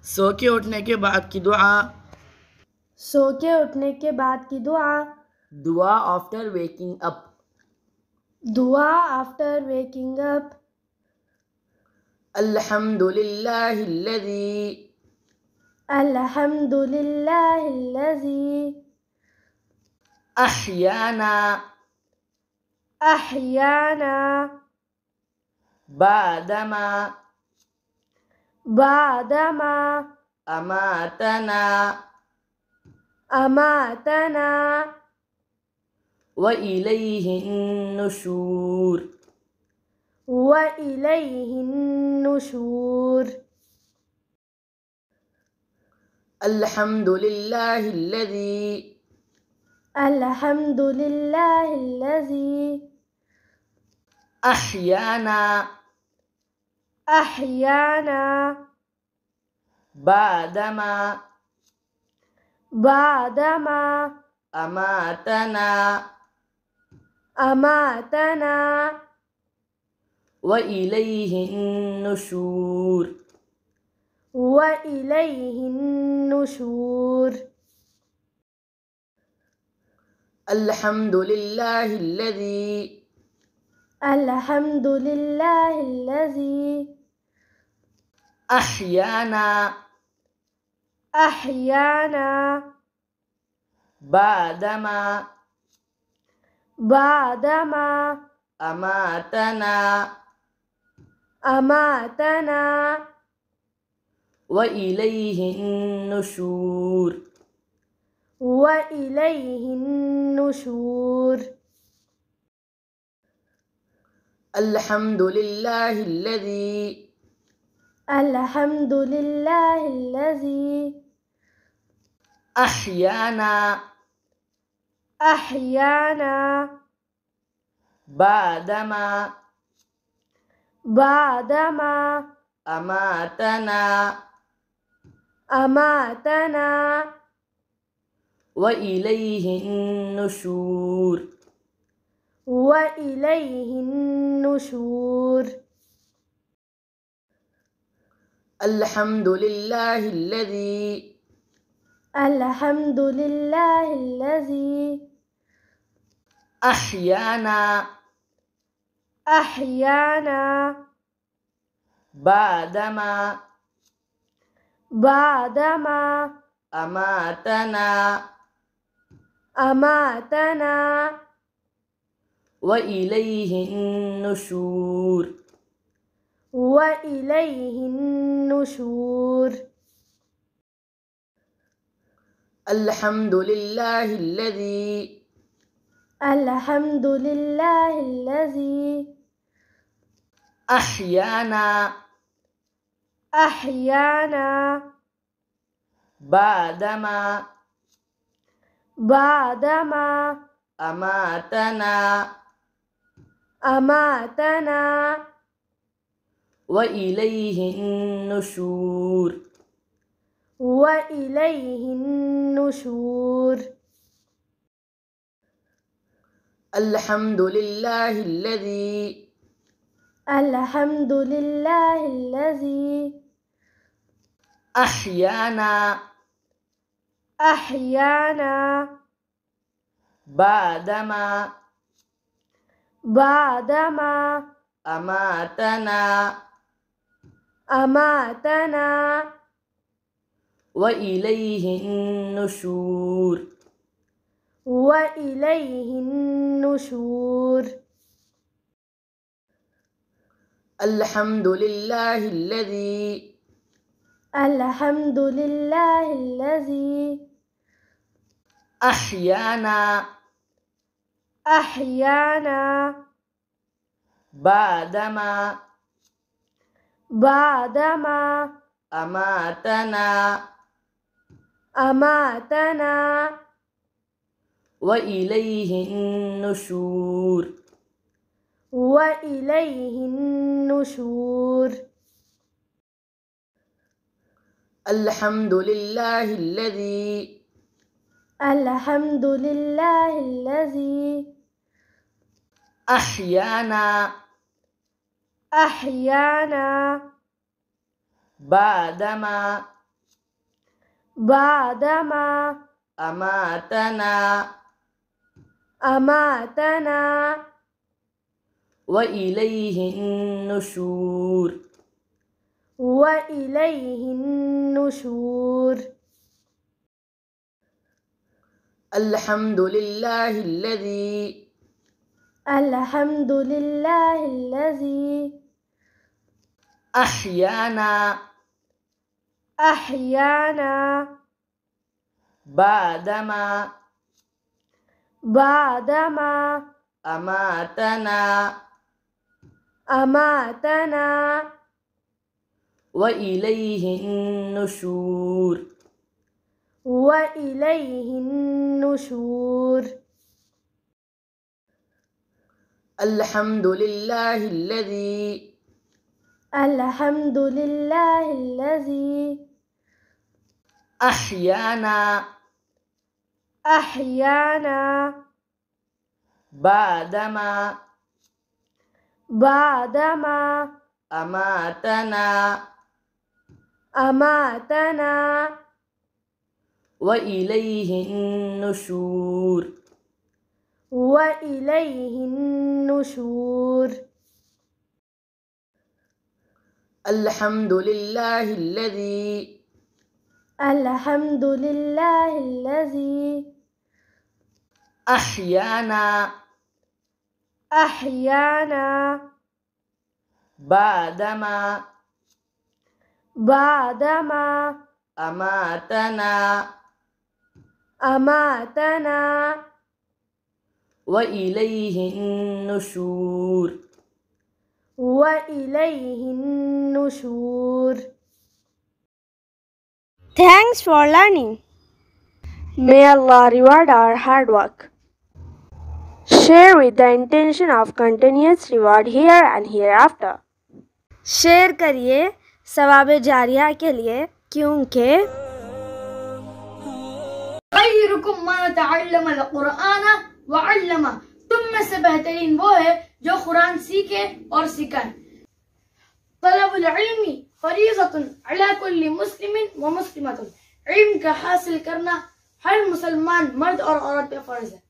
सो के उठने के बाद की दुआ। सो के उठने के बाद की दुआ। दुआ आफ्टर वेकिंग अप। दुआ आफ्टर वेकिंग अप। अल्हम्दुलिल्लाहिल्लज़ी अल्हम्दुलिल्लाहिल्लज़ी अह्याना अह्याना बादमा बादमा अमातना अमातना व इलैहिन नुशूर। व इलैहिन नुशूर। अल्हम्दुलिल्लाहिल्लज़ी अल्हम्दुलिल्लाहिल्लज़ी अह्याना अह्याना बादमा बादमा अमातना अमातना व इलैहिन नुशूर। व इलैहिन नुशूर। अल्हम्दुलिल्लाहिल्लज़ी अल्हम्दुलिल्लाहिल्लज़ी अह्याना अह्याना बादमा बादमा अमातना अमातना व इलैहिन नुशूर। व इलैहिन नुशूर। अल्हम्दुलिल्लाहिल्लज़ी अल्हम्दुलिल्लाहिल्लज़ी अह्याना अह्याना बादमा बादमा अमातना अमातना व इलैहिन नुशूर। व इलैहिन नुशूर। अल्हम्दुलिल्लाहिल्लज़ी अल्हम्दुलिल्लाहिल्लज़ी अह्याना अह्याना बादमा बादमा अमातना अमातना व इलैहिन नुशूर। व इलैहिन नुशूर। अल्हम्दुलिल्लाहिल्लज़ी अल्हम्दुलिल्लाहिल्लज़ी अह्याना अह्याना बादमा बादमा अमातना अमातना व इलैहिन नुशूर। व इलैहिन नुशूर। अल्हम्दुलिल्लाहिल्लज़ी अल्हम्दुलिल्लाहिल्लज़ी अह्याना अह्याना बादमा बादमा अमातना अमातना व इलैहिन नुशूर। व इलैहिन नुशूर। अल्हम्दुलिल्लाहिल्लज़ी अल्हम्दुलिल्लाहिल्लज़ी अह्याना अह्याना बादमा बादमा अमातना अमातना व इलैहिन नुशूर। व इलैहिन नुशूर। अल्हम्दुलिल्लाहिल्लज़ी अल्हम्दुलिल्लाहिल्लज़ी अह्याना अह्याना बादमा بعدما أماتنا أماتنا وإليه النشور وإليه النشور. الحمد لله الذي الحمد لله الذي أحيانا أحيانا بعدما أماتنا أماتنا وإليه النشور وإليه النشور. الحمد لله الذي الحمد لله الذي أحيانا أحيانا بعدما أماتنا وإليه النشور وإليه النشور. الحمد لله الذي الحمد لله الذي أحيانا بعدما أماتنا وإليه النشور وإليه النشور. Thanks for learning. May Allah reward our hard work. Share with the intention of continuous reward here and hereafter. Share करिए सवाब जारिया के लिए, क्योंकि खैरुकुम मन तअल्लम अल-कुरआन व अल्लमा, तुम में से बेहतरीन वो है जो कुरान सीखे और सिखाए। तलबुल इल्मी फरीज़तुन अला कुल्ली मुस्लिमिन व मुस्लिमतुन, इल्म का हासिल करना हर मुसलमान मर्द और औरत पे फर्ज है।